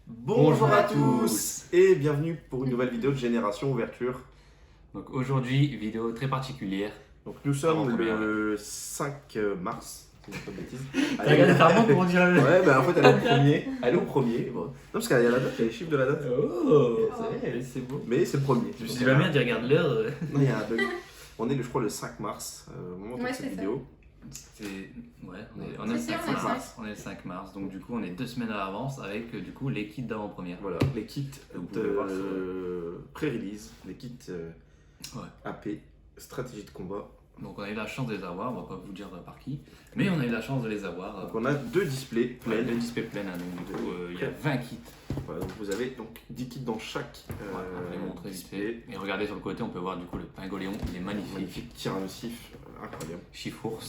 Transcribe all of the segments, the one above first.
Bonjour à tous et bienvenue pour une nouvelle vidéo de Génération Ouverture. Donc aujourd'hui, vidéo très particulière. Donc nous sommes Avant-première, le 5 mars, si je ne dis pas de bêtises. T'as regardé ta montre pour dire la Ouais, bah en fait elle est au premier. Elle est au premier. Bon. Non, parce qu'il y a la date, il y a les chiffres de la date. Oh, c'est beau. Mais c'est le premier. Je me suis dit, la merde, tu regardes l'heure. Non, il y a un bug. On est, je crois, le 5 mars au moment de Ouais, cette c'est ça. vidéo. Ouais, on est le Si, 5 on est le mars. On est le 5 mars, donc du coup, on est 2 semaines à l'avance avec du coup les kits d'avant-première. Voilà, les kits Vous pouvez voir de pré-release, les kits Ouais. AP, stratégie de combat. Donc on a eu la chance de les avoir, on va pas vous dire par qui, mais on a eu la chance de les avoir. Donc on a deux displays plein pleins. de displays pleins, hein, donc du coup, il y a 20 kits. Voilà, donc vous avez donc 10 kits dans chaque On va les montrer vite display. fait. Et regardez sur le côté, on peut voir du coup le pingoléon, il est magnifique. Magnifique tyrannosif, incroyable. Chifours,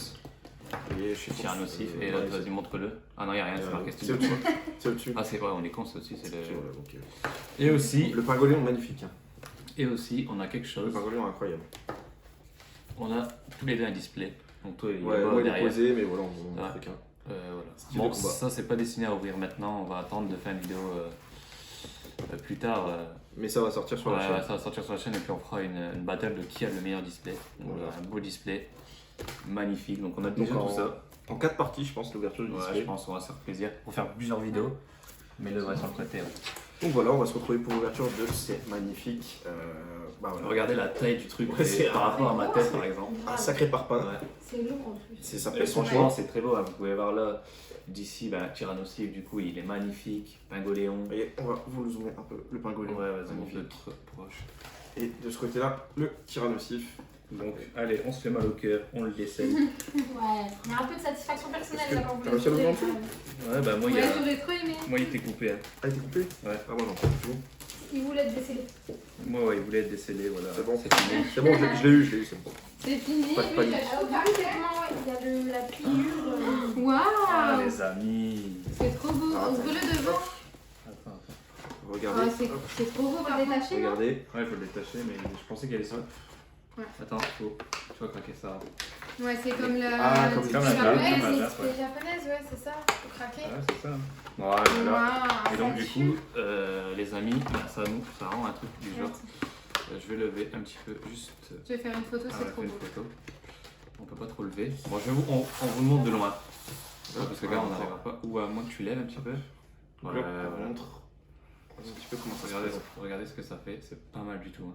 Et chez tyrannosif, et là, vas-y, montre-le. Ah non, il n'y a rien, c'est marqué c'est studio. au-dessus. C'est au-dessus. Ah, c'est vrai, on est con, c'est aussi, c'est le. Voilà, donc, Et aussi, le pingoléon magnifique. Hein. on a quelque Le chose. pingoléon incroyable. On a tous les deux un display. Donc toi, il est Ouais, bas moi il est derrière. posé, mais voilà, on vous Ouais. montre qu'un. Voilà. Style Bon, de combat. ça, c'est pas destiné à ouvrir maintenant. On va attendre de faire une vidéo plus tard. Mais ça va sortir sur la Ouais, chaîne. ça va sortir sur la chaîne et puis on fera une battle de qui a le meilleur display. Donc, Voilà. un beau display, magnifique. Donc on a Donc, déjà tout ça. En 4 parties, je pense, l'ouverture du Ouais, display. je pense qu'on va se faire plaisir pour faire plusieurs vidéos. Mais le vrai sur le côté. Ouais. Donc voilà, on va se retrouver pour l'ouverture de ces magnifiques. Bah voilà. Regardez la taille du truc Ouais, c'est par rapport à ma tête par exemple. Un sacré parpaing. Ouais. C'est lourd en plus. Ça Et pèse franchement, c'est très beau. Hein. Vous pouvez voir là, d'ici, Tyrannosif, du coup, il est magnifique. Pingoléon. Et on va vous le zoomer un peu, le Ouais, pingoléon. vas-y, monte magnifique. le proche. Et de ce côté-là, le tyrannosif. Donc, allez, on se fait mal au cœur, on le décèle. Ouais, il y a un peu de satisfaction personnelle Est-ce que là quand vous t'as le réussi à l'ouvrir en trouvez. Ouais, bah moi, Ouais, j'aurais trop aimé. moi il était coupé. Hein. Ah, il était coupé? Ouais. Ah, moi non, pas du tout. Il voulait être décellé. Moi, ouais, il voulait être décellé, voilà. C'est bon. C'est fini. C'est bon, je l'ai eu, c'est bon. C'est fini. Pas de panique. Ah, au début, c'est comment, ouais, il y a la pliure. Ah, Waouh, les amis. c'est trop beau. Ah, On se veut le devant. Attends. Regardez. Ah, c'est trop beau par détaché, non? Regardez. Ouais, il faut le détacher, mais je pensais qu'il y avait ça. Ouais. Attends, tu vas craquer ça. Ouais, c'est comme la. Ah, comme c'est la japonaise, jappe, comme la c'est jappe, ouais. japonaise, ouais, c'est ça. Faut craquer. Ouais, c'est ça. Voilà. Waouh, Et donc, ça du tue. coup, les amis, ça rend un truc du genre. Je vais lever un petit peu, juste. Je vais faire une photo, Ah, c'est ouais, trop fais une beau. photo. On peut pas trop lever. Bon, on vous le montre de loin. Parce que là, on n'arrivera pas. Ou à moins que tu lèves un petit peu. Donc Ouais, là, on voilà. montre un petit peu comment ça se Regardez, présente. regardez ce que ça fait, c'est pas mal du tout. Hein.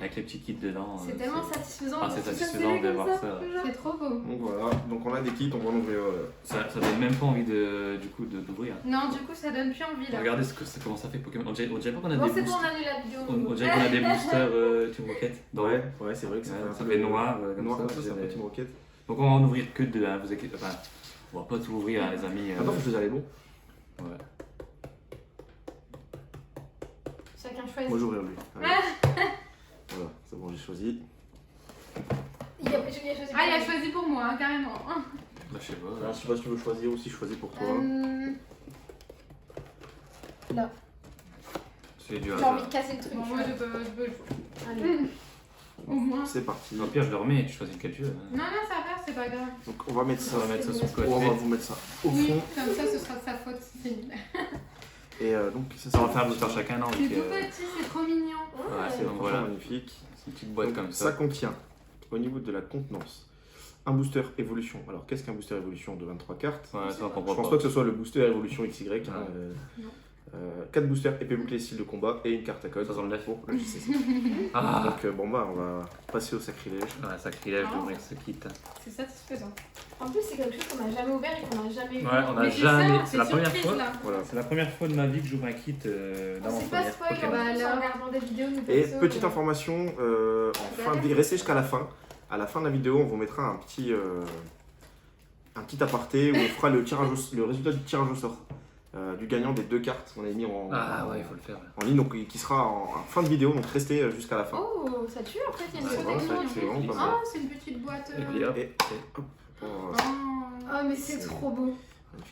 Avec les petits kits dedans. C'est tellement satisfaisant. Ah, de c'est se faire satisfaisant serrer de comme voir ça. C'est trop beau. Donc voilà, donc on a des kits, on va en ouvrir. Ça donne même pas envie d'ouvrir. Non, du coup, ça donne plus envie là. Regardez comment ça fait Pokémon. On dirait pas qu'on a Bon, des c'est bon, boosters. on annule la vidéo. On dirait qu'on a des boosters Team Rocket. Ouais, c'est vrai que Ouais, ça fait un ça peu fait noir, noir comme comme ça, ça, c'est un c'est- petit roquette. Donc on va en ouvrir que deux, hein, vous inquiétez pas. Enfin, on va pas tout ouvrir, hein, les amis. Attends, je faisais les bons. Ouais. Chacun Moi choisit. j'ouvre lui. Allez. Voilà, c'est bon, j'ai choisi. Il a choisi. Ah, il a choisi pour moi, hein, carrément. Bah, je sais pas. Alors, je sais pas si tu veux choisir ou si je choisis pour toi. Là. C'est du J'ai hasard. envie de casser le truc. Bon, moi je peux le choix. Allez. Au moins. C'est parti. Au pire, je le remets et tu choisis lequel tu veux. hein. Non, non, ça va, c'est pas grave. Donc on va mettre ça. On va mettre ça sur le On va côté. vous mettre ça au Oui, fond. comme ça ce sera de sa faute si c'est nul. Et donc Ça va faire un booster chacun, non C'est donc, tout petit, c'est trop mignon. Ouais, c'est donc voilà. magnifique. C'est une petite boîte Donc, comme ça ça. contient, au niveau de la contenance, un booster évolution. Alors qu'est-ce qu'un booster évolution de 23 cartes? Ouais, ça on Je comprend pense pas. pas que ce soit le booster évolution XY. Ouais. Non. 4 boosters épée bouclée style de combat et une carte à code. Ça sent le neuf. Pour le JCC. Ah, Donc bon bah on va passer au sacrilège. ouais, sacrilège d'ouvrir ce kit. C'est satisfaisant. En plus, c'est quelque chose qu'on n'a jamais ouvert et qu'on n'a jamais eu. Ouais, on a Mais c'est jamais. ça, C'est la première surprise, fois. là. Voilà. C'est la première fois de ma vie que j'ouvre un kit On sait pas spoil Pokémon. en Bah, plus, en alors. regardant des vidéos. nous Et perso, petite information, restez jusqu'à la fin. À la fin de la vidéo, on vous mettra un petit aparté où on fera le résultat du tirage au sort du gagnant des 2 cartes qu'on a mis Ah ouais, il faut le faire. en ligne, donc qui sera en fin de vidéo, donc restez jusqu'à la fin. Oh, ça tue en fait, il y a une Ouais, protection. c'est vraiment pas mal. Oh, c'est une petite boîte. Et puis hop. Et hop. Oh, Oh, mais c'est trop beau.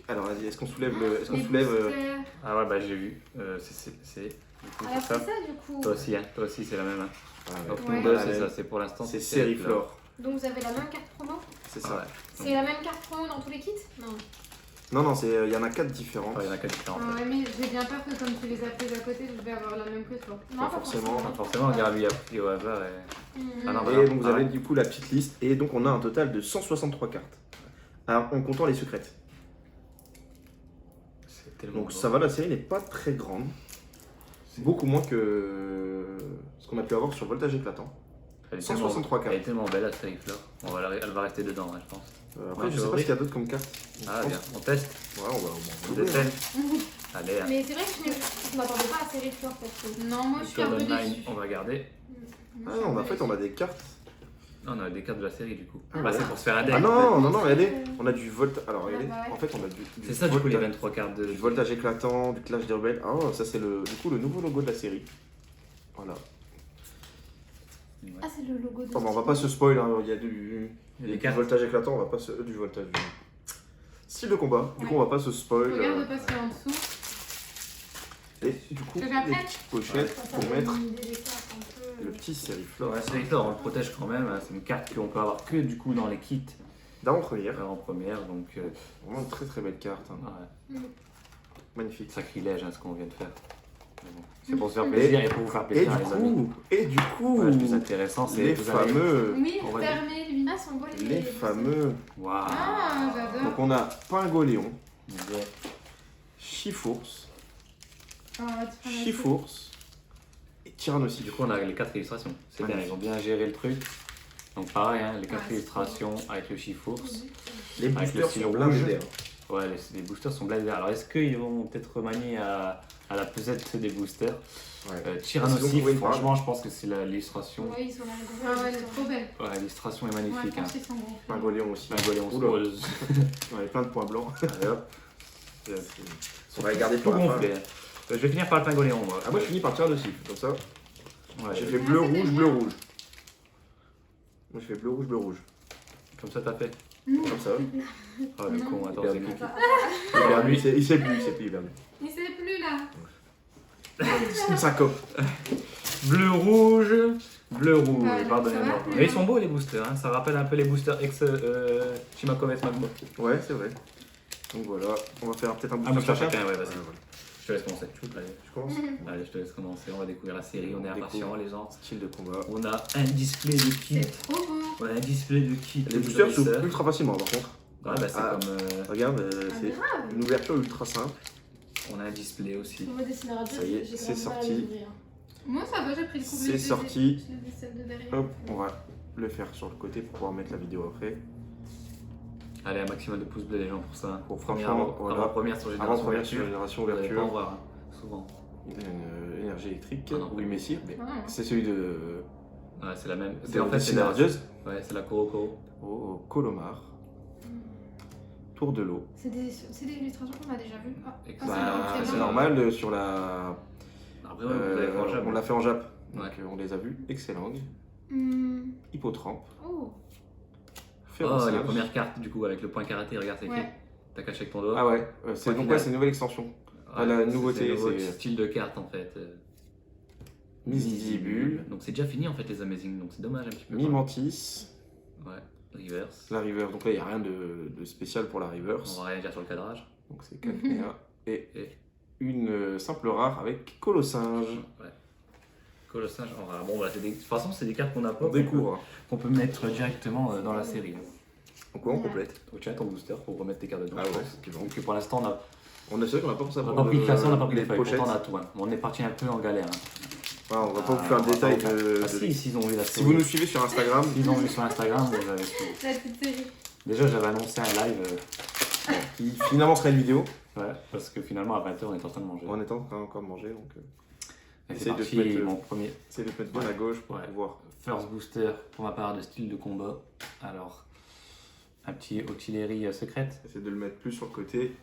Alors vas-y, est-ce qu'on soulève Est-ce qu'on les soulève boosters. Ah ouais, bah j'ai vu. C'est. Du coup, Alors, c'est c'est ça. ça du coup. Toi aussi, hein. Toi aussi, c'est la même. Hein. Ah, Au fond, Ouais. deux, c'est ça. C'est pour l'instant. C'est Sériflore, Donc, vous avez la même carte promo? c'est Ouais. ça. C'est la même carte promo dans tous les kits? Non. Non, il y en a 4 différentes. Enfin, il y en a 4 différentes. Ah ouais, mais j'ai bien peur que comme tu les as prises à côté, je vais avoir la même que toi. Pas forcément. Enfin, forcément, Gabi a pris au hasard et... Ah non, Et voilà. donc vous Ah avez ouais. du coup la petite liste. Et donc on a un total de 163 cartes. Alors, en comptant les secrètes. C'est tellement Donc beau. ça va, la série n'est pas très grande. Beaucoup moins que ce qu'on a pu avoir sur Voltage Éclatant. Elle est 163 tellement- cartes. Elle est tellement belle, la série Fleur. Elle va rester dedans, hein, je pense. Après, Ouais, je sais pas théorie. ce qu'il y a d'autres comme cartes. Ah, Je bien. pense- On teste. Ouais, on On va décèle. Allez, hein. Mais c'est vrai que je m'attendais pas à série de fleurs perso. Non, moi je suis un peu Golden déçue. Nine, on va garder. Ah non, mais en fait, on a des cartes. Non, on a des cartes de la série du coup. Ah, Bah, ouais. c'est pour se faire un deck. Ah non, non, non, c'est- regardez. On a du Voltage. Alors, Ah, regardez. bah ouais. En fait, on a du C'est ça du coup les Voltage- 23 cartes de. du Voltage Éclatant, du Clash des Rebelles. Ah, ça, c'est du coup le nouveau logo de la série. Voilà. Ouais. Ah, c'est le logo de. Bon, bah, on va pas se spoil, hein. Il y a Il y a des du cartes. Voltage Éclatant, on va pas se. Du Voltage. Style de combat. Du coup, Ouais. on va pas se spoil. Regarde de passer en dessous. Et du coup, Que les j'apprenne petites pochettes Ça pour donne mettre une idée des cartes un peu. le petit Sériflore. Ouais, série Fleur, on le protège quand même. Hein. C'est une carte qu'on peut avoir que du coup dans les kits D'avant-première. en première. Donc, Vraiment une très très belle carte. Hein. ouais. Magnifique. Sacrilège hein, ce qu'on vient de faire. Mais bon, c'est pour se faire plaisir et pour vous faire Et plaisir, du les amis. coup, Ouais, le plus intéressant, c'est les vous allez- fameux, Oui, On va fermé lui. Ah, sont beaux les fameux. Waouh. Ah, j'adore. Donc on a Pingoléon, Ouais. Chifours, Ah, tu prends la Chifours et Tyrannosaure. Du coup, on a les 4 illustrations. C'est bien, ils ont bien géré le truc. Donc, pareil, hein, les 4 Ouais, c'est illustrations avec le Chifours. Les Avec boosters le style sont rouge. blindés d'air. Ouais, les boosters sont blindés. Alors, est-ce qu'ils vont peut-être remanier à la pesette des boosters Ouais. Ils ont Tyrannosaure, trouvé une franchement, je pense que c'est l'illustration. Oui, ils sont là. Ah ouais, elle est trop belle. Ouais, l'illustration est Ouais, magnifique. je Hein. pense qu'ils sont bons. Pingoléon aussi. Pingoléon Oula. rose. On avait plein de points blancs. Allez hop. On va les garder Tout pour la fin. gonflé. Je vais finir par le Pingoléon, moi. Ah, moi je finis par Tyrannosaure, comme ça. Ouais, J'ai j'ai fait Ah, bleu, c'était rouge, bien. bleu, rouge. Moi je fais bleu, rouge, bleu, rouge. Comme ça, t'as fait. Comme ça. Oh, le Non. con, attends, Hyper c'est bien. qui Il sait plus, il sait plus, il verra. Il sait plus là. C'est une syncope. Bleu rouge, Ouais, pardonnez-moi. ça va, Mais ils sont beaux les boosters, hein. Ça rappelle un peu les boosters ex Shimakovet Magma. Ouais, c'est vrai. Donc voilà, on va faire peut-être un Un booster booster chacun. chacun, ouais, vas-y. Voilà. Je te laisse commencer. Allez, Je commence. allez, je te laisse commencer, on va découvrir la série, on est On impatients les gens. Style de combat. On a un display de kit. C'est trop beau. On a un display de kit. Les boosters Joycer. s'ouvrent ultra facilement par contre. Ouais, bah c'est Ah. comme. Regarde, Ah, c'est grave. une ouverture ultra simple. On a un display aussi. On va dessiner à deux, Ça y est, j'ai c'est grave mal à sorti. les ouvrir. Moi ça va, j'ai pris le C'est couplet. sorti. Je les ai celles de derrière. Hop, on va le faire sur le côté pour pouvoir mettre la vidéo après. Allez, un maximum de pouces bleus les gens pour ça. Bon, Première, franchement, voilà. première sur Avant Génération première sur Ouverture. génération Vous allez pas en ouverture. voir, hein, souvent. Une énergie électrique. Ah non, oui, Messire. mais- Ah, C'est celui de. Ouais, c'est la même. C'est En fait, c'est la. Synergieuse. Ouais, c'est la Koroko. Oh, Colomar. Tour de l'eau. C'est des illustrations qu'on a déjà vues. Ah, Exact. Bah, très c'est bien. normal sur la. Après, ouais, vous l'avez fait en Jap. on l'a fait en Jap. Donc Ouais. on les a vus. Excellent. Hmm. Hippotrampe. Oh, Oh, Férocinge. les premières cartes du coup avec le point karaté, regarde c'est écrit. Ouais. T'as caché avec ton doigt. Ah ouais, c'est Point donc final. ouais, c'est une nouvelle extension. Ouais, la c'est- nouveauté, c'est un nouveau c'est- style de carte en fait. Misibule. Donc c'est déjà fini en fait les Amazing, donc c'est dommage un petit peu. Mimantis. Ouais, Reverse. La Reverse. Donc là, il n'y a rien de spécial pour la On Reverse. va rien dire sur le cadrage. Donc c'est Calpea. Et Et- une simple rare avec Colossinge. Ouais. Colossinge en rare. Bon, voilà, de toute façon, c'est des cartes qu'on a pas. On découvre. Qu'on peut mettre directement dans la série. Donc ouais, on complète. Donc tu as ton booster pour remettre tes cartes dedans. Ah je ouais, pense. c'est bon. Donc pour l'instant, on a On est sûr qu'on n'a pas pensé à on n'a prendre pas pris de classement, on n'a pas pris les les feuilles. pochettes. Pourtant, on a tout. Hein. On est parti un peu en galère. Hein. Voilà, on va pas vous faire le on va détail pas vous faire- de. Ah, si, s'ils ont vu la Si série. vous nous suivez sur Instagram, S'ils ont vu sur Instagram, vous avez tout. La petite série. Déjà, j'avais annoncé un live. qui finalement sera une vidéo. Ouais, parce que finalement, à 20h, on est en train de manger. On est en train encore de manger, donc Et essaye c'est de parti, se mettre, mon premier essayez de te mettre bien à gauche pour Ouais. pouvoir. first booster pour ma part de style de combat. Alors, un petit artillerie secrète. Essayez de le mettre plus sur le côté,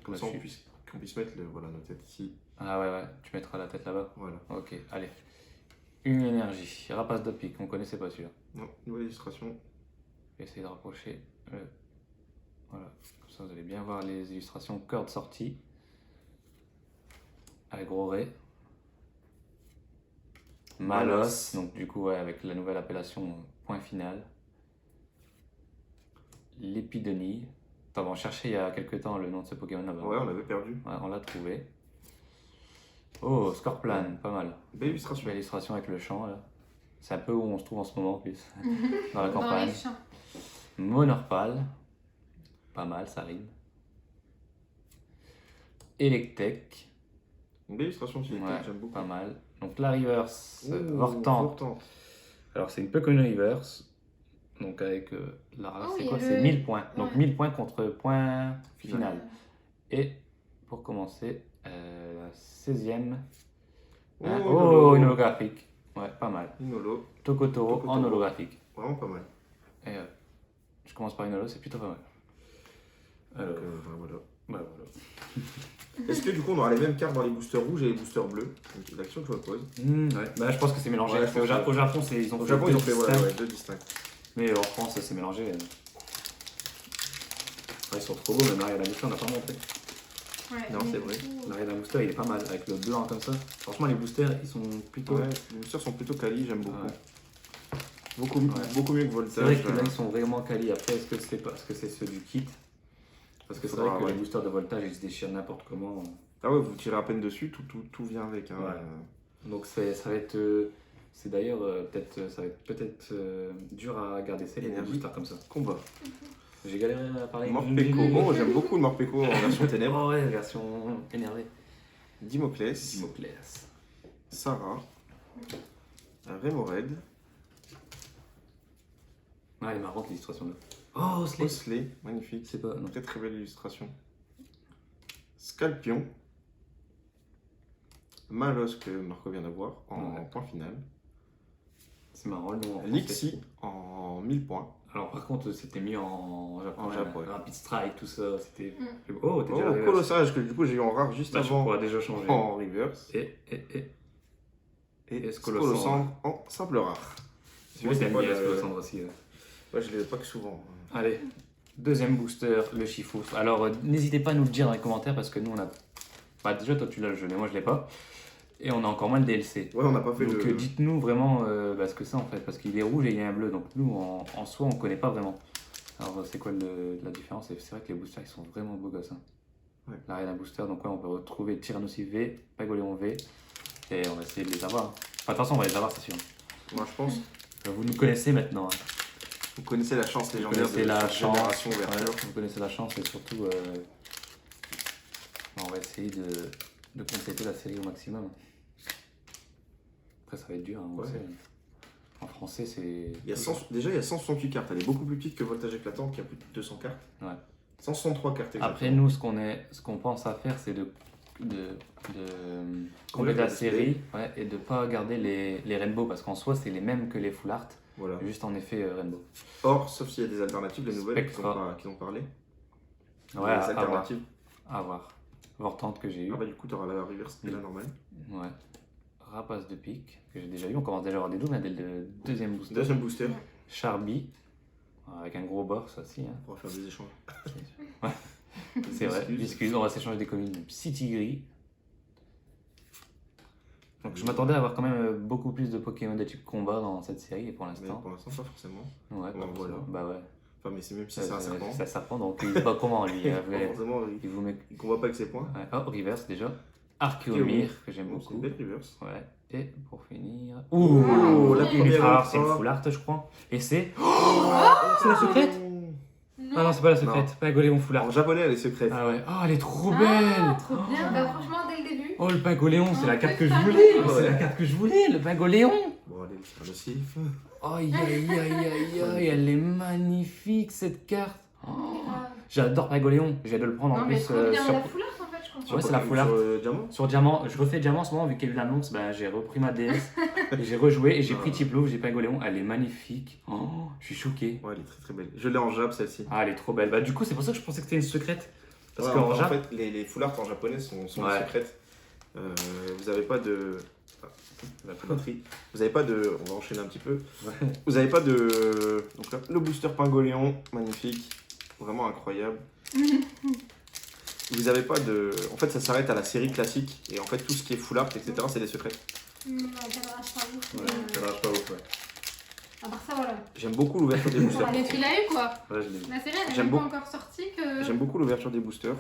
comme ça Là-dessus. qu'on puisse mettre voilà, notre tête ici. Ah ouais, ouais, tu mettras la tête là-bas. Voilà. Ok, allez. Une énergie. Rapace de pique, on connaissait pas celui-là. Non, nouvelle illustration. Je vais essayer de rapprocher. Voilà, comme ça vous allez bien voir les illustrations cordes sorties. Avec gros ray. Malos, donc du coup ouais, avec la nouvelle appellation point final. L'épidonie. Attends, on cherchait il y a quelques temps le nom de ce Pokémon là-bas. Ouais, on l'avait perdu. Ouais, on l'a trouvé. Oh, Scorplan, pas mal. Belle illustration. Belle illustration avec le champ là. C'est un peu où on se trouve en ce moment en plus. Dans la Dans campagne. les champs. Monorpal. Pas mal, ça rime. Electek. Une belle illustration qui Ouais, j'aime beaucoup. pas mal. Donc la reverse, Ouh, Vortante. Vortante. Alors c'est une Pokémon reverse. Donc avec la Oh, c'est il y quoi? a C'est le- 1000 points. Donc Ouais. 1000 points contre point Final. final. Et pour commencer, la 16e. Oh, Hein, une oh, holo. une holographique. Ouais, pas mal. Une holo. Tokotoro en Tokotoro. holographique. Vraiment pas mal. Et je commence par une holo, c'est plutôt pas mal. Alors, Ben, voilà. bah, voilà. Est-ce que du coup on aura les mêmes cartes dans les boosters rouges et les boosters bleus? Donc, c'est l'action que je me pose. Ouais. Bah, je pense que c'est mélangé. Ouais, Parce je pense qu'au que- Japon, ils ont Au fait Japon, ils deux ont fait distincts. ouais, deux distincts. Mais en France, c'est mélangé. Ils sont trop beaux, même l'arrière d'un booster, on n'a pas montré. Ouais, Non, mais c'est du vrai. coup, L'arrière d'un booster, il est pas mal, avec le blanc comme ça. Franchement, les boosters, ils sont plutôt. Ouais, les boosters sont plutôt quali, j'aime beaucoup. Ouais. Beaucoup, Ouais. beaucoup mieux que C'est Voltage. vrai que là, ils sont vraiment quali. Après, est-ce que c'est parce que c'est ceux du kit? Parce que c'est vrai Faudra, que ouais. les boosters de voltage, ils se déchirent n'importe comment. Ah ouais, vous tirez à peine dessus, tout vient avec. Hein. Ouais. Donc ça va être. C'est d'ailleurs peut-être. Ça va être peut-être dur à garder ça, les Énergie. boosters comme ça. Combat. J'ai galéré à parler. Morpeko. Oh, j'aime beaucoup le Morpeko en version ténèbres. Oh ouais, version énervée. Dimoclès. Dimoclès. Sarah. Remoraid. Ah, elle est marrante l'illustration là. Oh, Osley. Osley. Magnifique. C'est pas. Non. Très très belle illustration. Scalpion. Malos que Marco vient d'avoir en Ouais. point final. C'est marrant le nom. en français. Lixie en 1000 points. Alors par contre, c'était mis en En Jap, ouais. Rapid Strike, tout ça. C'était. Mm. Oh, t'es Oh, déjà arrivé. colossage que du coup j'ai eu en rare juste Bah, tu avant pourras déjà changer. en reverse. Et Et Scolosandre. Scolosandre en simple rare. Je vais pas bien le- Scolosandre aussi. Ouais. Ouais, je l'ai pas que souvent. Allez, deuxième booster, le Chifouf. Alors n'hésitez pas à nous le dire dans les commentaires parce que nous on a. Bah, déjà, toi tu l'as le jeu, mais moi je l'ai pas. Et on a encore moins de DLC. Ouais, on n'a pas fait Donc le. dites-nous vraiment ce que c'est en fait, parce qu'il est rouge et il y a un bleu, donc nous en soi on connaît pas vraiment. Alors c'est quoi la différence? Et c'est vrai que les boosters ils sont vraiment beaux gosses. Hein. Ouais. L'arène à booster, donc ouais, on peut retrouver Tyrannosaurus V, Pagoléon V, et on va essayer de les avoir. Enfin, de toute façon on va les avoir c'est sûr. Moi je pense. Vous nous connaissez maintenant. Hein. Vous connaissez la chance légendaire connaissez de la cette chance. génération Ouais, ouverture. vous connaissez la chance et surtout on va essayer de compléter la série au maximum. Après ça va être dur, hein, on Ouais. sait. En français c'est... Il y a 100 déjà il y a 168 cartes. Elle est beaucoup plus petite que Voltage Éclatant qui a plus de 200 cartes. Ouais. 163 cartes exactement. Après nous ce qu'on pense à faire c'est de compléter la série et de pas garder les rainbow parce qu'en soi c'est les mêmes que les full art, Voilà. juste en effet rainbow. Or, sauf s'il y a des alternatives, les nouvelles Spectra. qui ont parlé. Ouais, les à voir. alternatives. À voir. Vortante que j'ai eu. Ah bah du coup, tu auras la reverse et la normale. Ouais. Rapace de pique que j'ai déjà eu. On commence déjà à avoir des doubles hein, dès le deuxième booster. Deuxième booster. Charby. Avec un gros bord, ça aussi. Hein. On va faire des échanges. C'est vrai. Excuse. Excuse, on va s'échanger des communes. Psy-Tigri. Donc je m'attendais à avoir quand même beaucoup plus de Pokémon de type combat dans cette série et pour Mais l'instant. pour l'instant, pas forcément. Ouais, bon, voilà. Bah ouais. Enfin, mais c'est même si c'est un serpent. C'est un serpent donc il se bat comment lui Forcément, il vous met. il combat pas avec ses points. Ouais. Oh, reverse déjà. Archéomir que j'aime Bon, c'est beaucoup. une belle reverse. Ouais. Et pour finir. Oh, la une première ultra rare, ultra. c'est une full art, je crois. Et c'est. C'est la secrète Ah non, c'est pas la secrète. Pagoléon full art. En japonais, elle est secrète. Ah ouais. Oh, elle est trop Ah, belle. trop bien. Bah, franchement, dès le début. Oh, le Pagoléon, c'est la Ah, carte que je putain. voulais. Ouais. C'est la carte que je voulais, le Pagoléon. Bon, allez, le nocif. Aïe, aïe, aïe, aïe, aïe. Elle est magnifique, cette carte. Oh, Ah. j'adore Pagoléon. J'ai hâte de le prendre en Non, mais plus trop bien. sur. La foulard, en fait, je comprends. Ouais, c'est la full art. Sur diamant. Sur Diamant, je refais Diamant en ce moment, vu qu'il y a eu l'annonce, bah, j'ai repris ma DS et j'ai rejoué et j'ai pris Tiplo, j'ai Pagoléon, elle est magnifique. Oh, je suis choqué. Ouais, elle est très très belle. Je l'ai en Jap celle-ci. Ah, elle est trop belle. Bah, du coup, c'est pour ça que je pensais que c'était une secrète. Parce Ouais, qu'en en Jap, fait, les full art en japonais sont Ouais. secrètes. Vous avez pas de. Ah, la batterie. Vous avez pas de. On va enchaîner un petit peu. Ouais. Vous avez pas de. Donc là, le booster Pingoléon, magnifique. Vraiment incroyable. Vous avez pas de. En fait, ça s'arrête à la série classique. Et en fait, tout ce qui est full art, etc., c'est des secrets. Non, cadrage pas ouf. ça marche pas ouf, ouais. À part ça, voilà. J'aime beaucoup l'ouverture des boosters. Mais tu l'as eu quoi? Ouais, je l'ai vu. La série elle est J'aime même pas beaucoup. encore sortie que. J'aime beaucoup l'ouverture des boosters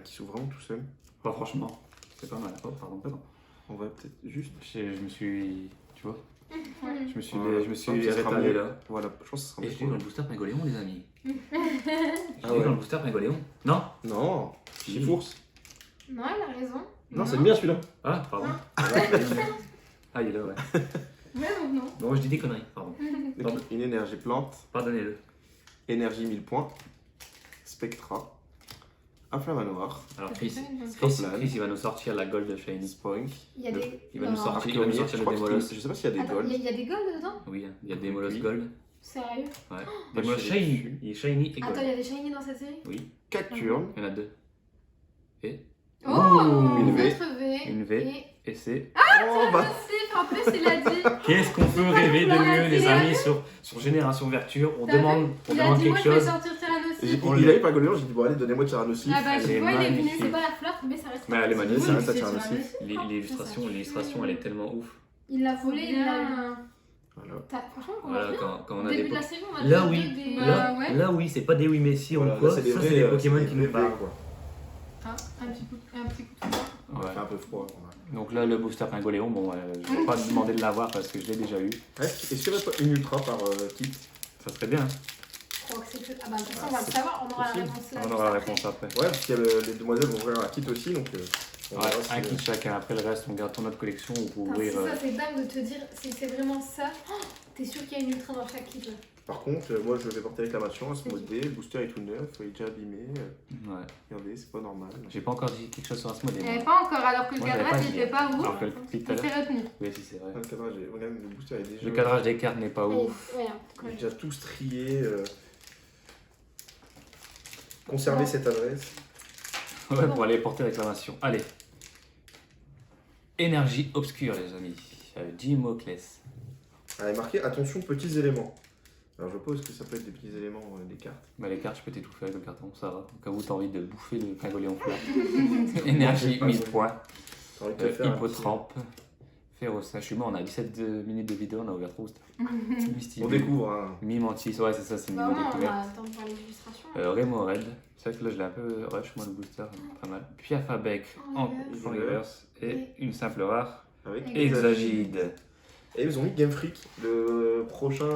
qui sont vraiment tout seuls. Bah, franchement, c'est pas mal. Oh, pardon. On va peut-être juste. Je me suis. Tu vois? Ouais. Je me suis, Ouais, je me je pense que suis ce sera rétabli mieux. là. Voilà, je pense que ce sera Et mieux je pour dans eux. le booster Pingoléon, les amis. Ah J'ai ouais. dans le booster Pingoléon. Non? Non, Chifours. Non, elle a raison. Non, c'est bien celui-là. Ah, pardon. Ah, il est là, ouais. Ouais, donc non. Bon, je dis des conneries, pardon. Donc, une énergie plante, Pardonnez-le. énergie 1000 points, Spectra, Inflamanoir, Alors, Ça Chris, fait pas une bonne- Chris, il va nous sortir la Gold Shiny. Spoink, Il y a des. Il va nous Non. sortir, il va nous Archéonique, sortir je le crois Démolos. je sais pas s'il y a des Attends, golds. il y a des golds dedans? Oui, il y a Démolos Oui. Gold. Sérieux? Ouais. Moi, Démolos je suis Shiny. dessus. Il est Shiny et Attends, il Gold. y a des shiny dans cette série? Oui, Cacturne, il y en a deux. Oh, Une V. autre V. Une V. Et. Et c'est. oh bah, Si, en plus, il a dit. Qu'est-ce qu'on peut rêver de Bah, mieux, les c'est- amis, sur Génération Verture? On T'as demande, on Il a demande dit, moi quelque je vais chose. sortir Tyrannosaurus. il avait pas Goléon, j'ai dit bon allez donnez-moi Tyrannosaurus. Ah bah, Elle tu est vois, il est venu. magnifique. C'est pas la fleur, mais ça reste. Mais elle est Oui, magnifique. ça reste c'est Tyrannosaurus. Tyrannosaurus. L'illustration, elle est tellement ouf. Il l'a volé, il l'a. Bien. Voilà. Franchement, on Voilà, voit bien. quand on Au a début des de la po- série, on a Là, déjà oui. deux des. Bah, ouais. Là, oui, c'est pas des oui Messi ou Voilà, quoi. là, Ça, c'est des Pokémon qui nous parlent. quoi. Ah, un petit coup de froid. Il Ouais. fait un peu froid. Donc là, le booster Pingoléon, bon, je vais pas demander de l'avoir parce que je l'ai déjà eu. Est-ce qu'il y aurait pas une ultra par kit? Ça serait bien. Je crois que c'est que. Ah bah, de toute façon, on va le savoir, on aura la possible. réponse là. On aura la réponse après. Ouais, parce qu'il y a les demoiselles vont ouvrir un kit aussi, donc on Ouais, verra si, un kit chacun. Après le reste, on garde ton autre collection ou pour ouvrir. C'est ça, c'est dingue de te dire si c'est vraiment ça. Oh, t'es sûr qu'il y a une ultra dans chaque kit là. Par contre, moi je vais porter réclamation à ce modèle. Le booster est tout neuf, il est déjà abîmé. Ouais. Regardez, c'est pas normal. J'ai pas encore dit quelque chose sur Asmodee. Il n'y avait pas encore, alors que le Moi, j'avais cadrage pas dit. n'était pas ouf. Alors que le kit tout à Il l'heure. s'est retenu. Oui, si, c'est vrai. Le cadrage, regarde, le booster est déjà. Le cadrage des cartes n'est pas ouf. Ouais, Il est déjà tout strié. Conservez cette adresse. Ouais, pour aller porter réclamation. Allez. Énergie obscure, les amis. Dimoclès. Elle est marqué attention petits éléments. Alors je suppose que ça peut être des petits éléments des cartes. Bah, les cartes, je peux t'étouffer avec le carton, ça va. Au cas où t'as envie de bouffer le Pingoléon fleur. Énergie, 1000 points. T'as envie de te faire un petit- Hippotrampe. Féroce. Je suis mort, on a 17 minutes de vidéo, on a ouvert trop. On découvre hein. Mimantis, ouais, c'est ça, c'est Bah, Mimo vraiment, on découverte. a le temps de voir les illustrations. Rémored. C'est vrai que là, je l'ai un peu rush, moi, le booster. Pas mal. Piafabec En en reverse. en reverse. Et une simple rare. Avec Exagide. Et ils ont mis Game Freak, le prochain.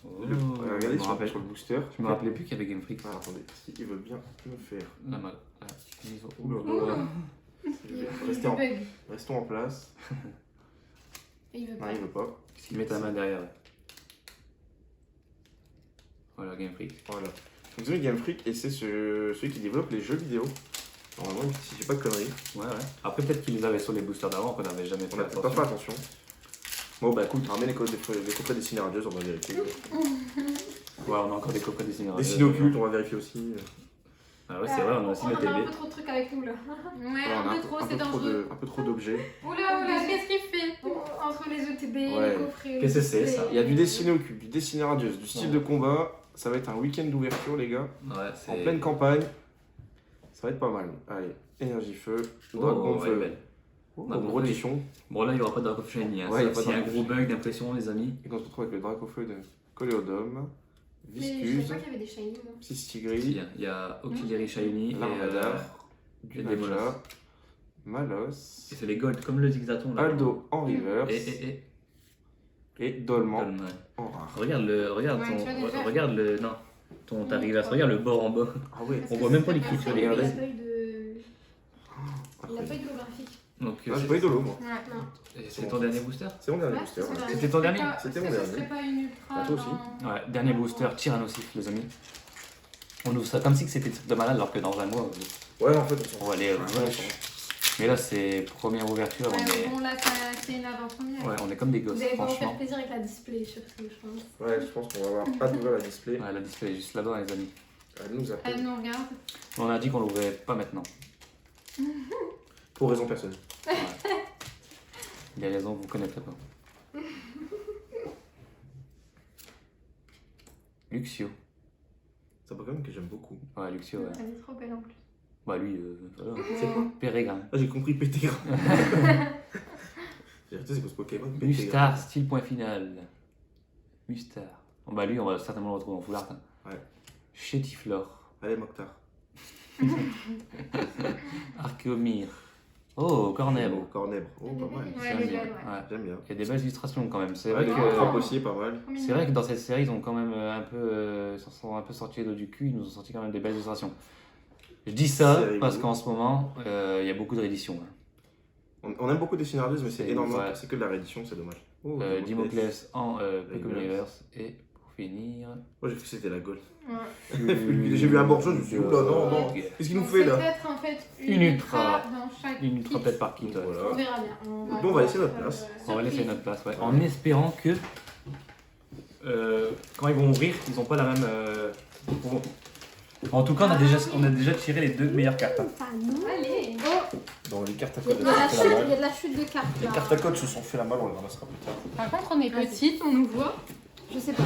Oh, Regardez je me sur, rappelle. sur le booster. Je me rappelais plus qu'il y avait Game Freak. Ah, attendez, il veut bien me faire. La mal. Ah, niveau. Oula. Il veut Restez en, bug. restons en place. Et il veut Non, pas. il veut pas. Il met ta main derrière. Voilà, Game Freak. Voilà. Donc, ils ont mis Game Freak et c'est celui qui développe les jeux vidéo. Normalement, si j'ai pas de conneries. Ouais, ouais. Après, peut-être qu'ils les avaient sur les boosters d'avant, qu'on n'avait jamais On fait a peut-être pas fait attention. attention. Bon, bah écoute, ramène les coffrets dessinés radieuses, on va vérifier. Ouais, on a encore des coffrets dessinés. Dessinés occultes, on va vérifier aussi. Ah ouais, c'est vrai, on a aussi On notre a un TB. peu trop de trucs avec nous là. Ouais, Voilà, on a un peu trop, c'est trop dangereux. un peu trop d'objets. Oula, oula, qu'est-ce qu'il fait? Entre les ETB, Ouais. les coffrets. Qu'est-ce que c'est, ça Il y a du dessiné occulte, du dessiné radieuse, du style Ouais. de combat. Ça va être un week-end d'ouverture, les gars. Ouais, c'est. En pleine campagne. Ça va être pas mal. Allez, énergie feu, dragon ouais, feu. belle. Oh, Dragon gros feu. tichon. Bon, là, il n'y aura pas de Draco Shiny. Hein. Ouais, il y a pas S'il y a un de gros bug d'impression, les amis. Et quand on se retrouve avec le draco feu de Coléodome, Mais je savais Viscuse, pas qu'il y avait des shiny moi. Si, Pistigris, il y a Auxiliary Shiny et. Larvadar, et Demolos. Dunaja, Malos, Et c'est les golds comme le Zigzaton. là. Aldo en reverse Et et Dolman Dolman, ouais. en rare. Regarde Ouais, ton. tu vois déjà. Regarde le. Non. Ta reverse, regarde le bord en bas. Ah ouais, On voit même pas l'écriture, Il a regardez. pas eu de. Il a pas eu de holographique. Donc, Ah, j'ai pas eu de l'eau, moi. Ouais. Non. c'est ton dernier booster? C'est mon dernier Ouais, booster. c'est ouais. ça. C'était ton dernier? C'était Est-ce mon que ce dernier. serait pas une ultra Ah, toi aussi. dans- Ouais, dernier booster, Tyrannosaurus, les amis. On ouvre ça comme si c'était de malade, alors que dans un mois, Ouais, en fait, on on va aller rush. Mais là, c'est première ouverture, Ouais, on mais est. bon, là, c'est une avant-première. Ouais, on est comme des Vous gosses, allez pas vous faire franchement. plaisir avec la display surtout, je pense. Ouais, je pense qu'on va avoir hâte d'ouvrir la display. Ouais, la display est juste là-bas, les amis. Elle nous appelle. Elle nous regarde. On a dit qu'on l'ouvrait pas maintenant. Pour raison personnelle. Ouais. Des raisons que vous connaîtrez pas. Luxio. C'est un Pokémon que j'aime beaucoup. Ouais, Luxio, ouais. Elle est trop belle en plus. Bah lui, voilà. C'est quoi Pérégrin. Ah, j'ai compris péter. vérité, c'est que ce Pokémon. Mustar, style point final. Mustar. Bon, bah lui, on va certainement le retrouver en full art. Hein. Ouais. Chétiflore. Allez, Mokhtar. Archéomir. Oh, Cornèbre. Cornèbre. Oh, pas mal. Ouais, J'aime les bien. belles, ouais. Ouais. J'aime bien. Il y a des belles illustrations quand même. C'est Ouais, vrai les que. frappes aussi, pas mal. C'est vrai que dans cette série, ils ont quand même s'en sont un peu sortis les dos du cul, ils nous ont sorti quand même des belles illustrations. Je dis ça C'est rigolo. parce qu'en ce moment, il y a beaucoup de rééditions. Hein. On aime beaucoup dessiner artistes, mais c'est C'est- énormément. ouais. C'est que de la réédition, c'est dommage. Oh, Dimoclès en Pokémon Reverse. Reverse. Et pour finir. Moi, j'ai cru que c'était la Gaule. Ouais. J'ai vu un Bourgeon, je me suis dit, oula, non, non. Qu'est-ce qu'il nous Donc, fait c'est là peut-être en fait Une ultra. dans chaque Une ultra kit. peut-être par kit. Ouais. Voilà. On verra bien. Nous, on va laisser notre place. On va laisser notre place, ouais. En espérant que quand ils vont ouvrir, ils n'ont pas la même. En tout cas, on a déjà tiré les 2 meilleures cartes. Hein. Pas nous. Allez. Oh, Dans les cartes à il y a code, de la on se fait chute, la il y malle. a de la chute de cartes Les là. cartes à code se sont fait la malle, on les ramassera plus tard. Par contre, on est petite, on nous voit. Je sais pas.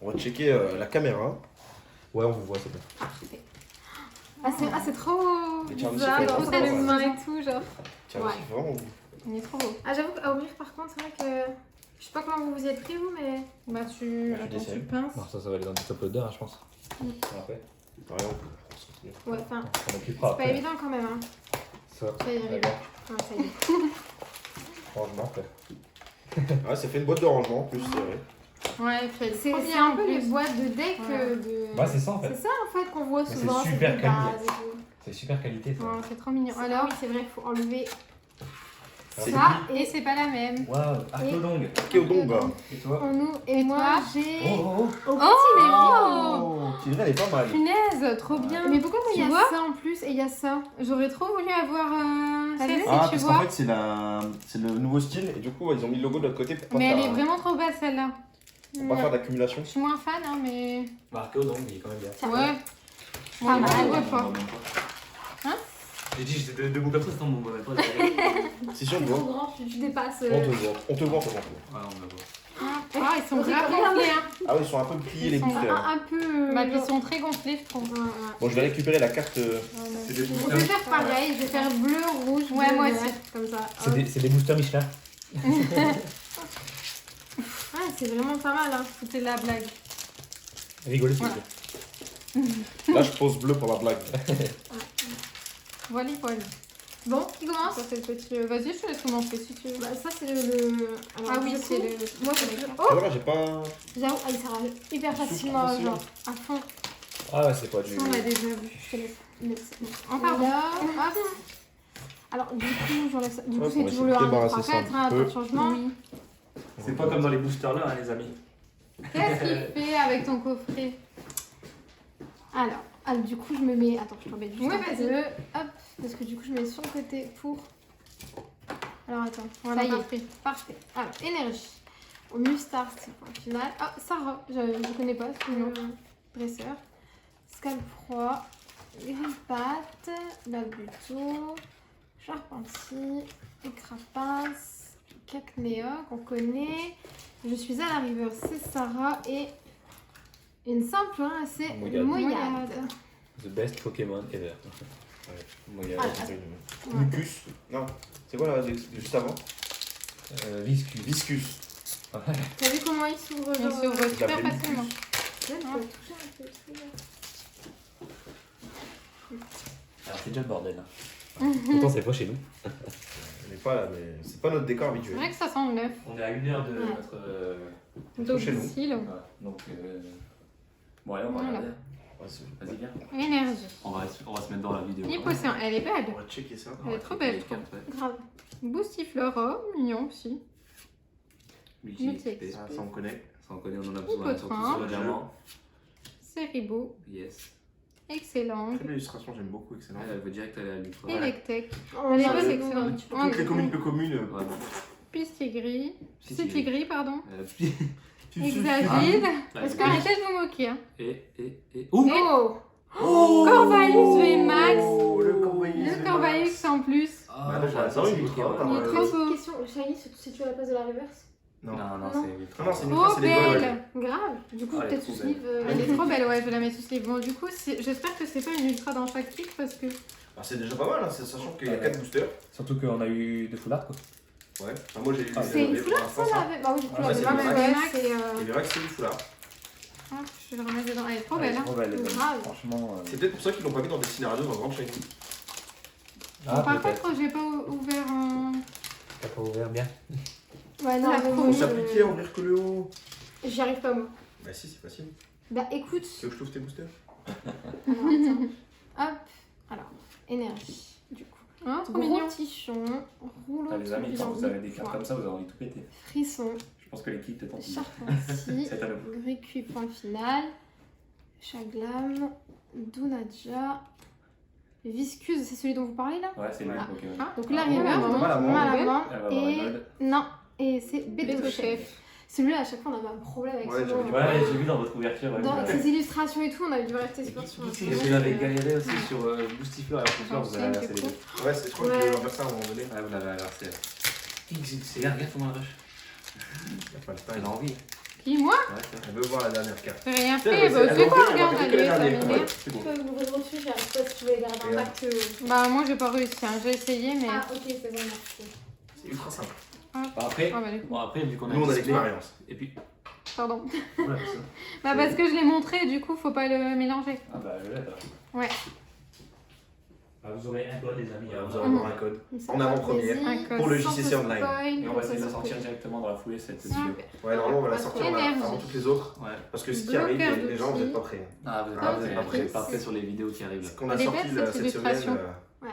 On va checker la caméra. Ouais, on vous voit, c'est bon. Ah, c'est trop Mais tiens, bizarre, c'est genre, pas ça grave. les mains et tout, genre. Tiens, Ouais. c'est vraiment. Il est trop beau. Ah, j'avoue qu'à ouvrir, par contre, c'est vrai que. Je sais pas comment vous vous y êtes pris, vous, mais. Bah, tu. Je Attends, décèle. tu pinces. ça va aller dans le top loader, je pense. Après. Ouais, Ouais, enfin, On occupera c'est pas évident quand même, hein. Ça, Ça y arrive. Ouais, ça y est. franchement, après. Ouais, ça fait une boîte de rangement en plus, c'est vrai. Ouais, et puis elle est C'est trop c'est bien un en peu les plus. boîtes de deck Ouais. de. c'est ça en C'est ça en fait qu'on voit Mais c'est souvent. super des quali. bases et tout. C'est super qualité Ouais, c'est trop mignon. Alors, Alors, oui, c'est vrai, il faut enlever C'est ça et c'est pas la même. Waouh, Arcodong. Kéodonga. Et toi en nous. Et moi, toi j'ai. Oh, Au petit Oh, Tildra, elle est pas mal. Punaise, trop bien. Mais pourquoi moi il y Tu a vois ça en plus et il y a ça? J'aurais trop voulu avoir T'as vu celle-ci, Ah, tu parce vois. qu'en fait, c'est le nouveau style, et du coup, ils ont mis le logo de l'autre côté pour pas Mais elle faire, est vraiment trop belle celle-là. pour pas faire d'accumulation. Je suis moins fan, hein, mais. Arcodong, il est quand même bien. Tiens. Ouais. Pas Ouais, mal. je vois pas. Hein J'ai dit, j'étais debout comme ça, c'est ton mot. Ouais, Si, si, on C'est te trop voit. grand, tu dépasses. On te voit. On te voit, on te voit. on me voit. Ah, ils sont Regarde. grave gonflés, hein. Ah oui, ils sont un peu pliés, les Ils sont boosters. Un peu. Bah, puis ils sont très gonflés, je trouve. Ouais, ouais. Bon, je vais récupérer la carte. C'est des Je vais faire pareil, je vais faire bleu, rouge, Ouais, bleu, moi vert, aussi. comme ça. C'est des boosters Michelin. Ah, c'est vraiment pas mal. Hein. C'était la blague. Rigolez s'il vous Voilà. plaît. Là, je pose bleu pour la blague. Voilà, voilà. Bon, qui commence? Ça, c'est le petit. Vas-y, je te laisse commencer si tu veux. Bah, ça, c'est le. Alors, Ah oui, du c'est coup, le. Moi, c'est le. C'est Oh! vrai, j'ai pas. J'avoue, ah, il s'arrache hyper Il souffle facilement, facilement. genre, à fond. Ah ouais, c'est pas du. Ça, on l'a déjà vu. Je te laisse mettre ça. Oh, pardon. Là, hop. Alors, du coup, j'enlève ça. Du Ouais, coup, c'est on va toujours essayer le de 1, 2, débarrasser 3, ça 4, un hein, peu. pas de changement. Oui. C'est pas comme dans les boosters là, hein, les amis. Qu'est-ce qu'il fait avec ton coffret? Alors, du coup, je me mets. Attends, je t'embête juste Ouais, un vas-y. peu. Hop, parce que du coup, je mets sur le côté pour. Alors, attends. Voilà, Ça y est. parfait. Parfait. Alors, énergie. Au Mustar, c'est le point final. Ah, Sarah, je ne connais pas, c'est le dresseur. Scalproie, Grippatte, Balbuto, Charpentier, Écrapace, Cacnéa, qu'on connaît. Je suis à la river, c'est Sarah. Et une simple, hein, c'est Moyade. Moyade. The best Pokémon ever. Moi, il y a Ah, une Mucus. Non, c'est quoi là, juste avant Viscus. Viscus. T'as vu comment il s'ouvre Il genre, s'ouvre Je super l'appelle facilement. Mucus. Là, tu peux toucher un peu, tu vois. Alors c'est déjà le bordel. Hein. Pourtant c'est pas chez nous. On n'est pas là, mais c'est pas notre décor C'est habituel. vrai que ça sent neuf. On est à 1 heure de Ouais. notre. chez nous. Domicile. Donc. Bon allez, on va Voilà. regarder. Ouais, c'est- Vas-y, viens. Énergie. On va se mettre dans la vidéo. Hypocéan, elle est belle. On va checker ça. Elle est trop belle, je trouve. Grave. Boostiflora, mignon aussi. Multi-XP. Ça, on connaît. Ça on connaît, on en a besoin, surtout Hippotrin. sur le diamant. Seribo, Yes. excellent. Très belle illustration, j'aime beaucoup, excellent. Elle veut direct aller à l'ultra. Electek, On Elle est va pas le excellente. voir un petit peu. Ouais. Toutes les communes peu communes. Vraiment. Pistigris, Pistigris. Pistigris, pardon. Puis- Exagide. Ah, Est-ce que arrêtez de vous moquer, hein. Et. Ouh Oh! Corvallis VMAX. Oh, le Corvallis. Le Corvallis en plus. Ah, Bah, j'adore, ça, c'est il est ultra, trop ouais. pas Il est mal. trop beau. Question, Shiny, se situe à la place de la reverse? Non. Non, non, Non. c'est ultra. Non, non, c'est une Trop c'est les goals, belle. Grave. Du coup, Ah, elle est peut-être trop sous belle. sleeve. Elle est trop belle, ouais, je vais la mettre sous sleeve. Bon, du coup, j'espère que c'est pas une ultra dans chaque kit parce que. Ah, c'est déjà pas mal, hein, sachant qu'il y a 4 boosters. Surtout qu'on a eu de full art quoi. Ouais. Enfin, moi j'ai eu C'est une foulard ça la Bah oui, du coup, Ah, la c'est Vemax, le ouais, Vemax. c'est. Et le Max c'est du foulard. Hop, je vais le remettre dedans. Elle est trop Elle belle. est Hein. trop belle, les bonnes. Grave. Franchement. C'est peut-être pour ça qu'ils l'ont pas mis dans des scénarios dans Grand Shiny. Ah, Par peut-être. contre, j'ai pas ouvert en. T'as pas ouvert bien. Ouais, non, La mais pro- bon, On s'appliquait à ouvrir que le haut. j'y arrive pas moi. Bah si, c'est facile. Bah écoute. Tu veux que je t'ouvre tes boosters? Alors, attends. Hop. Alors, énergie, du coup. Oh, trop Gros mignon. tichon, rouleau Ah, les amis, quand vous avez des cartes tourbillon, comme ça, vous avez envie de tout péter. frisson, Je pense que l'équipe t'attend. charpentier, C'est à nous. gris cuit point final, chaglam, Dunaja, viscuse, c'est celui dont vous parlez là. Ouais, c'est le Ah. Pokémon. Ah. Donc là, Ah, River, ouais, non, Malamande. Malamande, Elle va avoir une et mode. non, et c'est Béto Béto Chef. Chef. Celui-là, à chaque fois, on avait un problème avec Ouais, ce j'avais nom. du Ouais, j'ai vu dans votre ouverture. ouais. Avec ses illustrations et tout, on avait dû rester super sur un Et vous avez galéré aussi sur Boostifleur, alors que ce soir vous avez inversé les deux. Ouais, c'est je crois que Ouais. tu veux faire ça à un moment donné. Ouais, vous l'avez inversé. Regarde comment elle rush. Y'a pas le Elle temps. a envie. Qui, moi? Ouais, c'est Elle veut voir la dernière carte. J'ai rien Tiens, fait. mais Bah, elle c'est a quoi? ouvert, Regarde, elle a allez, fait que la terminé. dernière. c'est Tu bon. peux l'ouvrir dessus, j'arrive pas si tu veux les garder Regarde. intact. Bah, moi, j'ai pas réussi. Hein. J'ai essayé, mais. Ah, ok, c'est bon, merci. C'est ultra simple. Bon, après, Ah, bah, allez. bon, après, vu qu'on a Nous on a display, l'expérience. et puis. Pardon. Voilà, ça. Bah, parce que je l'ai montré, du coup, faut pas le mélanger. Ah bah, je l'ai alors. Ouais. Ah, vous aurez un code, les amis. Vous allez avoir un code. En avant-première. Un code. Pour le Sans JCC se Online. spoil, Et on va sans essayer de la se sortir spoil. directement dans la foulée cette Super. vidéo. Ouais, normalement on va la sortir Énergie. avant toutes les autres. Ouais. Parce que ce qui arrive, Bloqueur les gens vous d'outils. êtes pas prêts. Ah, vous êtes Ah, pas vous êtes prêts, pas vous prêts. êtes pas prêts sur les vidéos qui arrivent là. Ce qu'on a Elle est sorti belle, là, cette cette semaine, illustration. Ouais.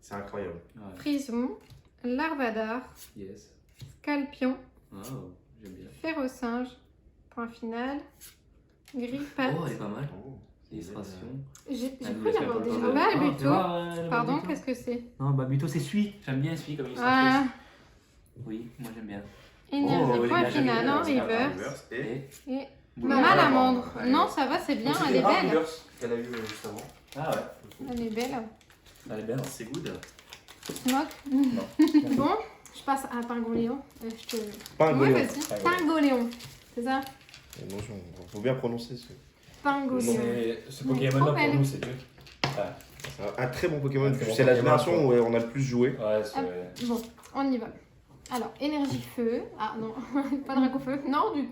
c'est incroyable. Ouais. Prison, Larvadar, Yes. Scalpion, Oh, j'aime bien. Ferrosinge, point final, Grippat. Oh, elle est pas mal. Oh, Illustration. J'ai Ah, cru vous laissez l'avoir pas le déjà temps vu. de- Ah, Ah, Buto. tu vois, Pardon, Buto. qu'est-ce que c'est? Non, bah Buto c'est Sui. J'aime bien Sui comme Ah, illustratrice. Oui, moi j'aime bien. énergie, Oh, point les final, en gars, reverse. Et Et Et Boule à Malamandre. Allez. Non, ça va, c'est bien, Donc, elle c'était est rare, belle. Reverse, qu'elle a eu juste avant. Ah ouais, Elle est belle. elle est belle. C'est good. Smoke. Bon, je passe à Pingoléon. Je te... Oui, vas-y. Pingoléon, c'est ça? Attention, faut bien prononcer ce. Pingoléon. Ce Pokémon-là, trop pour belle. nous, c'est dur. Un très bon Pokémon. Un très bon C'est la Pokémon, génération où on a le plus joué. Ouais, Hop. Bon, on y va. Alors, énergie feu. Ah non, pas Draco feu. Non, du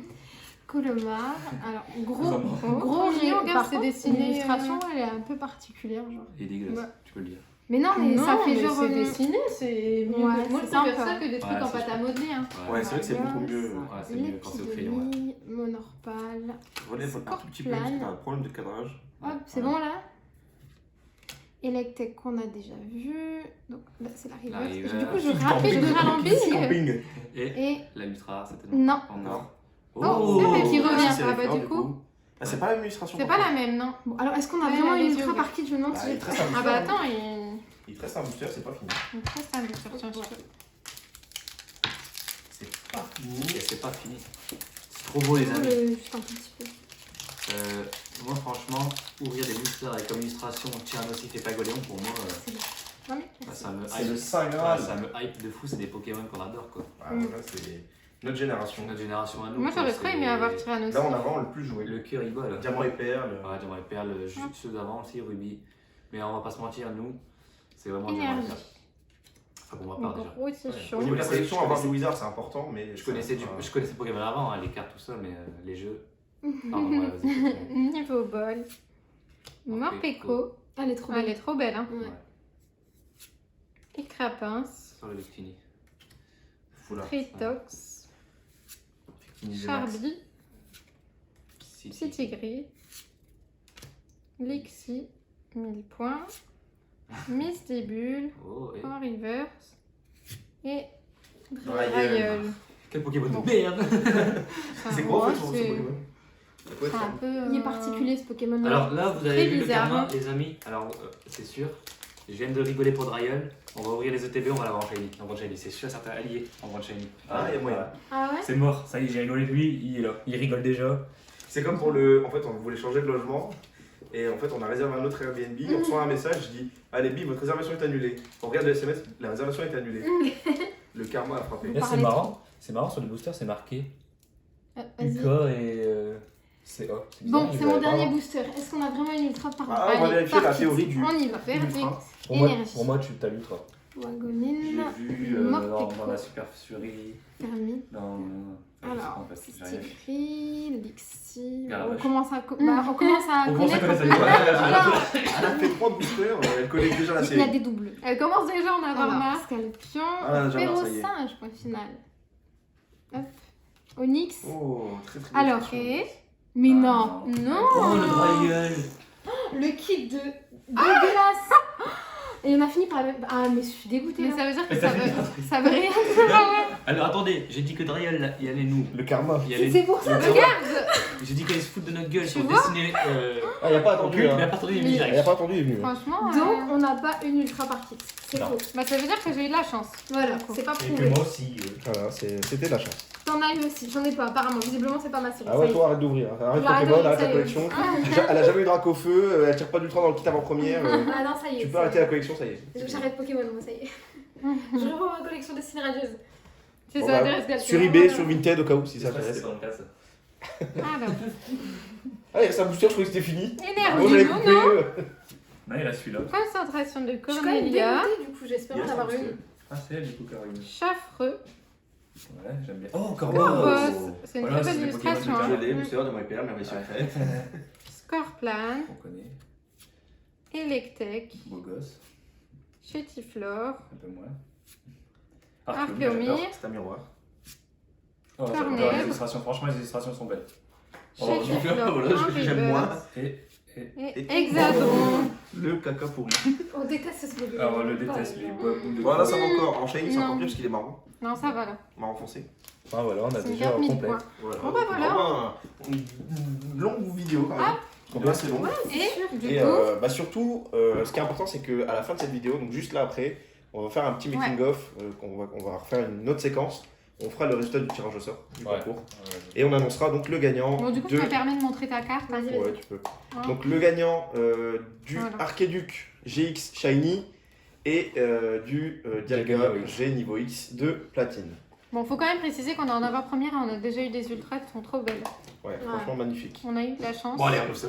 Colomar. Alors, gros, Vraiment. gros mignon, rio. regarde, Par c'est contre, dessiné, l'illustration, elle est un peu particulière, genre. Il est dégueulasse, Ouais. tu peux le dire. Mais non, mais ça fait genre. c'est dessiné, c'est mieux. Ouais, Moi, c'est je préfère sympa. ça que des trucs Ouais, en c'est pâte à sûr. modeler. Hein. Ouais, c'est vrai que c'est beaucoup mieux. Ouais, c'est mieux quand c'est au crayon. Ouais. Lépidémie, Monorpal. Relève un tout petit peu, Scorpion. parce qu'on a un problème de cadrage. Hop, c'est bon là. Electek qu'on a déjà vu. Donc là, c'est la La river. river. Du coup, je ralembis. Camping. Et Et la Mitra, c'était non. encore. Oh, c'est vrai qu'il revient. c'est Ah bah, différent, du coup. Ah, c'est pas la même illustration. C'est par pas contre. la même, non? Bon, alors est-ce qu'on a Ouais, vraiment les une yeux ultra ouverts. par kit? Je me demande Bah, si il j'ai te reste un Ah booster. bah attends, il Il te reste un booster, c'est pas fini. me reste un booster. Tiens, je te- C'est pas fini. Et c'est pas fini. C'est trop beau, les amis. Juste un tout petit peu. Moi, franchement, ouvrir des boosters avec comme illustration Tiernosif et Pagoléon, pour moi, Non mais. ça me C'est le hype. Saint Ouais, Graal. ça me hype de fou, c'est des Pokémon qu'on adore quoi. Ah, voilà, c'est notre génération. Notre génération à nous. Moi, quoi, j'aurais trop c'est- aimé avoir Tyrannosaurus. Là, on a vraiment le plus joué. Le cœur il vole. Diamant et perle. Ouais, j'aimerais perle, ceux d'avant aussi, Ruby. Mais on va pas se mentir, nous, c'est vraiment Énergie. Diamant et perle. Enfin, pour ma part déjà. Gros tichon. Au niveau de la Je sélection, connaissais- avoir du Wizard, c'est important, mais. Je connaissais Pokémon avant, hein, les cartes, tout ça, mais les jeux. Pardon, ouais, vas-y. Niveau bol. Morpeko. Elle est trop Elle belle. est trop belle, hein. Ouais. Ouais, Et Crapins. sur le Destiny. Foulard. Tritox. Fini de max. Charby. Psytigris. Lixie. 1000 points. Mystibule. Oh, et... En reverse. Et Drayeul. Drayeul. Quel Pokémon Bon. de merde! C'est quoi en fait Ouais, ce c'est- Pokémon? Ça peut être c'est un peu. Il est particulier ce Pokémon. Alors là, vous avez Très vu le bizarre, karma, hein. les amis. Alors, c'est sûr, je viens de rigoler pour Drayeul. On va ouvrir les ETB, on va l'avoir en Shiny. En Grand Shiny, c'est sûr, certains alliés en Grand Shiny. Ah, il y a moyen. Ah ouais? C'est mort, ça y est, j'ai rigolé de lui, il est là. Il rigole déjà. C'est comme pour le. En fait, on voulait changer de logement. Et en fait, on a réservé un autre Airbnb. On reçoit un message, je dis allez, Bi, votre réservation est annulée. On regarde le SMS, la réservation est annulée. Le karma a frappé. Vous Là, c'est parlez marrant. C'est marrant, sur le booster, c'est marqué Vas-y. UK et CA. Bon, c'est mon dernier booster. Est-ce qu'on a vraiment une ultra par Ah, on va Allez, vérifier la par kit. théorie du. On y va. Verdict. Ultra. Énergie. Pour moi, tu t'as l'ultra. Wagonine. J'ai vu dans la Super Fury. Fermi. Alors, en fait, j'ai c'est rien vu. écrit, Lixi. Garabache. On commence à, on commence à On commence à connaître. connaître ça. Alors, Elle a fait 3 boosters, elle connaît déjà la il y a série. des doubles. Elle commence déjà à en avoir Alors, marre. Scorpion, Ah, déjà marre, ça y est. Perro-Singe, point final. Hop. Onyx. Oh, très très Alors, bien. mais Ah, non, non. Oh, le Dragon. Le kit de dégueulasse. Et on a fini par la même. Ah, mais je suis dégoûtée. Mais là. ça veut dire que Mais ça ça fait veut, ça veut rien dire. Alors attendez, j'ai dit que Dragon, il y allait nous. Le karma. Il y allait... C'est pour ça. Regarde. J'ai dit qu'elle se fout de notre gueule Tu sur vois dessiner. Ah, il a pas attendu. Il Hein. a pas attendu, il est Mais- venu Il a direct. pas attendu, il est venu. Franchement. Donc, on n'a pas une ultra par kit. C'est Non. faux. Bah ça veut dire que j'ai eu de la chance. Voilà, c'est pas Et prouvé. que moi aussi. Voilà, c'était de la chance. T'en as eu aussi, j'en ai pas apparemment. Visiblement, c'est pas ma série. Ah ça ouais, y est. toi arrête d'ouvrir. Arrête Arrête Pokémon, de- arrête ça la y est. collection. Elle a jamais eu Drac au feu, elle tire pas d'ultra dans le kit avant-première. Ah non, ça y est. Tu peux ça y arrêter est. la collection, ça y est. J'arrête Pokémon, moi, ça y est. Je revois ma collection de ciné radieuse. Si Bon, ça bah, intéresse quelqu'un. sur eBay, sur Vinted, au cas où, si ça C'est t'intéresse. dans le cas ça. Alors, Ah, il reste un booster, je croyais que c'était fini. Moi, énergie, j'avais non, coupé. non. Non, il a celui-là. Concentration de Je suis quand même Cornelia. dégoûtée, du coup, j'espère en avoir une. Ah, c'est elle du coup, Caroline. Chaffreux. Ouais, j'aime bien. Oh, Corvos. Corvos. C'est une Voilà, très c'est belle des Pokémon illustration. de hein. Je l'ai, booster de My PR, merveille secrète. Scorplan. On connaît. Electek. Beau gosse. Chétiflore. Un peu moins. Archeomir. Alors, c'est un miroir. Oh, Cornet. j'adore les illustrations. Franchement, les illustrations sont belles. Oh, Chétiflore. voilà, j'aime moins. Et Et Hexadron. Le caca pourri. On déteste ce Pokémon. alors, on le déteste, les boules de Voilà, ça va encore. En shiny, c'est Non. encore pire parce qu'il est marron. Non, ça va là. Marron foncé. Ah, voilà, on a C'est une carte 1000 points. Voilà. Bon, bah, voilà. Vraiment, une longue vidéo quand même. Donc là, c'est long. Et du Et coup, surtout, ce qui est important, c'est qu'à la fin de cette vidéo, donc juste là après, on va faire un petit making-of, on va refaire une autre séquence. On fera le résultat du tirage au sort du Ouais. concours. Et on annoncera donc le gagnant bon, du coup, de... je me permets de montrer ta carte. Vas-y, vas-y. Ouais, tu peux. Hein. Donc le gagnant du Voilà. Archeduc GX Shiny et du Dialga Dialga Niveau X. G Niveau X de platine. Bon, faut quand même préciser qu'on est en avant-première et on a déjà eu des ultras qui sont trop belles. Ouais, franchement magnifique. On a eu de la chance. Bon, allez, on ça.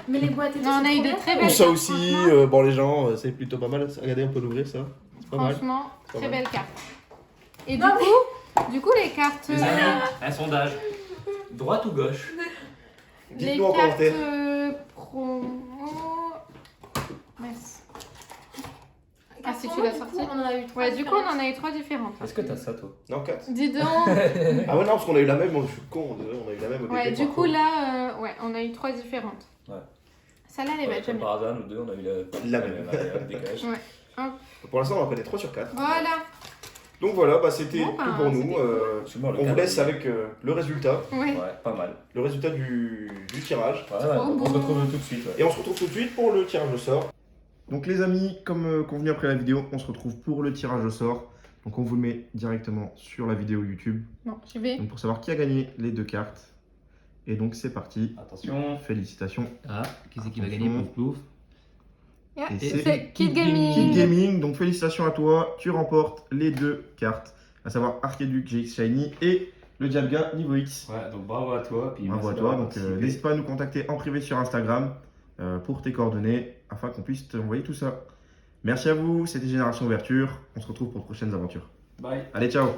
Mais les boîtes et tout, Non, on a c'est eu trop de bien. très Ou belles ça cartes, aussi, franchement. bon les gens, c'est plutôt pas mal. Regardez, on peut l'ouvrir ça. C'est pas mal. Franchement, Pas très mal. belle carte. Et Non, du coup, les cartes. Les amis, un sondage. Droite ou gauche? Les Dites-nous en cartes commentaire. promo. Merci. Ah, si tu Promo, l'as du sorti. coup, on en a eu trois Ouais, du coup, on différentes. en a eu 3 différentes. Est-ce que t'as ça, toi? Non, 4. Dis donc. Ah ouais, non, parce qu'on a eu la même, je suis con, on a eu la même au Ouais, début, du par coup, contre. là, ouais, on a eu 3 différentes. Ouais. Celle-là, elle est belle, j'aime bien. Par hasard, nous deux, on a eu La même. le décalage. Pour l'instant, on en connaît 3 sur 4. Voilà. Donc voilà, bah, c'était Bon, bah, tout pour nous. c'était cool. Je suis mort, le On vous cadre. laisse avec le résultat. Ouais. Ouais, pas mal. Le résultat du tirage. Ouais, ouais, Trop on se beau. retrouve tout de suite. Ouais. Et on se retrouve tout de suite pour le tirage au sort. Donc les amis, comme convenu après la vidéo, on se retrouve pour le tirage au sort. Donc on vous le met directement sur la vidéo YouTube. Bon, j'y vais. Donc pour savoir qui a gagné les 2 cartes. Et donc c'est parti. Attention. Félicitations. Ah, qui c'est qui va gagner, pouf, plouf? Yeah. Et C'est Kid Gaming. Kid Gaming, donc félicitations à toi. Tu remportes les 2 cartes. À savoir Archeduc GX Shiny et le Dialga Niveau X. Ouais, donc bravo à toi. Puis Bravo à merci toi. d'avoir Donc participé. n'hésite pas à nous contacter en privé sur Instagram pour tes coordonnées afin qu'on puisse t'envoyer tout ça. Merci à vous, c'était Génération Ouverture. On se retrouve pour de prochaines aventures. Bye. Allez, ciao!